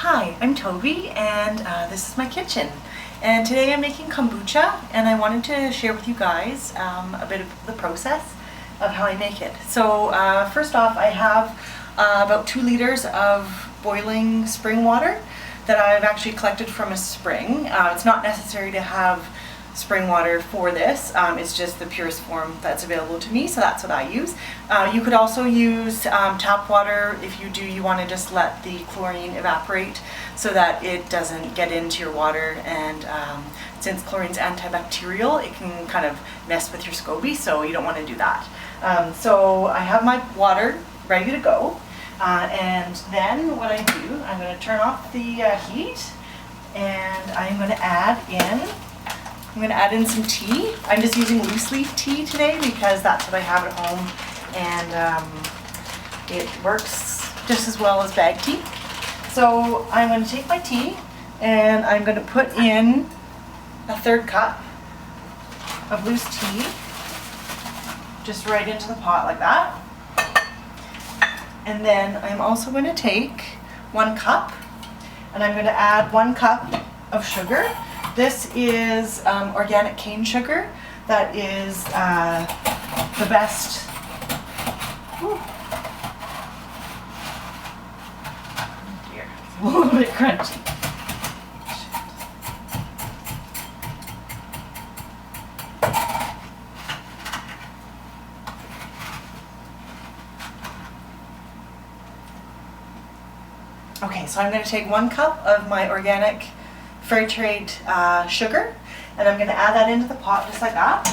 Hi, I'm Toby and this is my kitchen. And today I'm making kombucha and I wanted to share with you guys a bit of the process of how I make it. So first off, I have about 2 liters of boiling spring water that I've actually collected from a spring. It's not necessary to have spring water for this. It's just the purest form that's available to me, so that's what I use. You could also use tap water. If you do, you want to just let the chlorine evaporate so that it doesn't get into your water, and since chlorine's antibacterial, it can kind of mess with your SCOBY, so you don't want to do that. So I have my water ready to go, and then what I do, I'm going to turn off the heat, and I'm going to add in some tea. I'm just using loose leaf tea today because that's what I have at home, and it works just as well as bag tea. So I'm going to take my tea and I'm going to put in a 1/3 cup of loose tea, just right into the pot like that. And then I'm also going to take 1 cup and I'm going to add 1 cup of sugar. This is organic cane sugar. That is the best. Ooh. Oh dear, it's a little bit crunchy. Okay, so I'm going to take 1 cup of my organic fair trade sugar, and I'm going to add that into the pot just like that.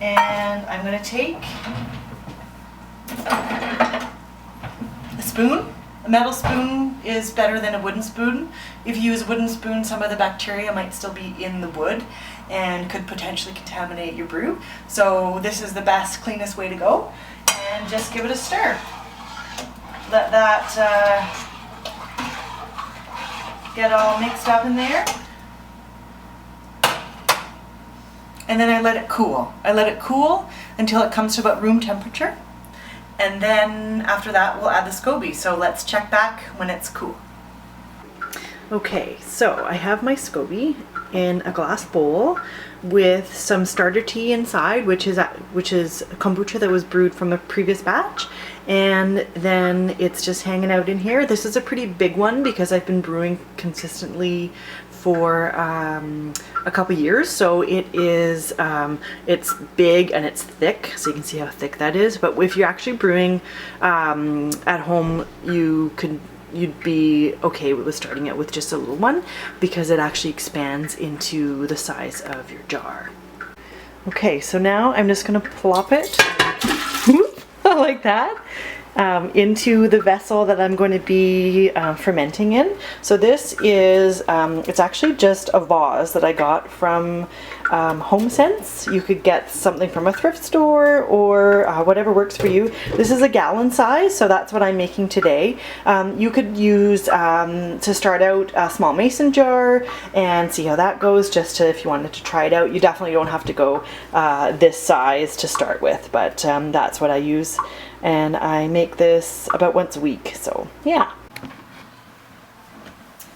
And I'm going to take a spoon. A metal spoon is better than a wooden spoon. If you use a wooden spoon, some of the bacteria might still be in the wood and could potentially contaminate your brew. So this is the best, cleanest way to go. And just give it a stir. Let that get all mixed up in there. And then I let it cool. I let it cool until it comes to about room temperature. And then after that, we'll add the SCOBY. So let's check back when it's cool. Okay, so I have my SCOBY in a glass bowl with some starter tea inside, which is kombucha that was brewed from a previous batch. And then it's just hanging out in here. This is a pretty big one because I've been brewing consistently for a couple years, so it is it's big and it's thick, so you can see how thick that is. But if you're actually brewing at home, you'd be okay with starting it with just a little one because it actually expands into the size of your jar. Okay, so now I'm just gonna plop it like that into the vessel that I'm going to be fermenting in. So this is, it's actually just a vase that I got from HomeSense. You could get something from a thrift store or whatever works for you. This is a gallon size, so that's what I'm making today. You could use, to start out, a small mason jar and see how that goes, just to, if you wanted to try it out. You definitely don't have to go this size to start with, but that's what I use. And I make this about once a week, so yeah.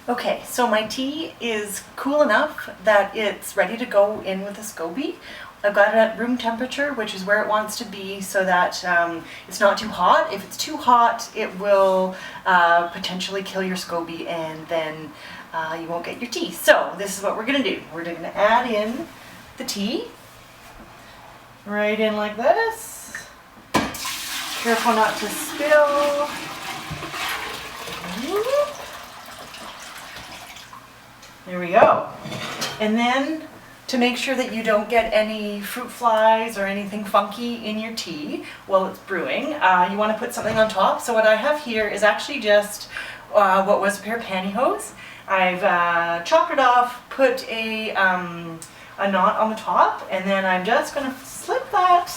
Okay, so my tea is cool enough that it's ready to go in with the SCOBY. I've got it at room temperature, which is where it wants to be, so that it's not too hot. If it's too hot, it will potentially kill your SCOBY, and then you won't get your tea. So this is what we're gonna do. We're gonna add in the tea, right in like this. Careful not to spill. There we go. And then to make sure that you don't get any fruit flies or anything funky in your tea while it's brewing, you want to put something on top. So what I have here is actually just what was a pair of pantyhose. I've chopped it off, put a knot on the top, and then I'm just going to slip that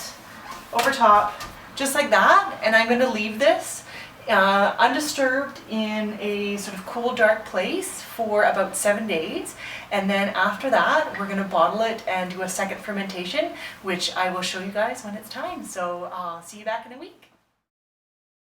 over top just like that, and I'm going to leave this undisturbed in a sort of cool, dark place for about 7 days, and then after that we're going to bottle it and do a second fermentation, which I will show you guys when it's time. So I'll see you back in a week.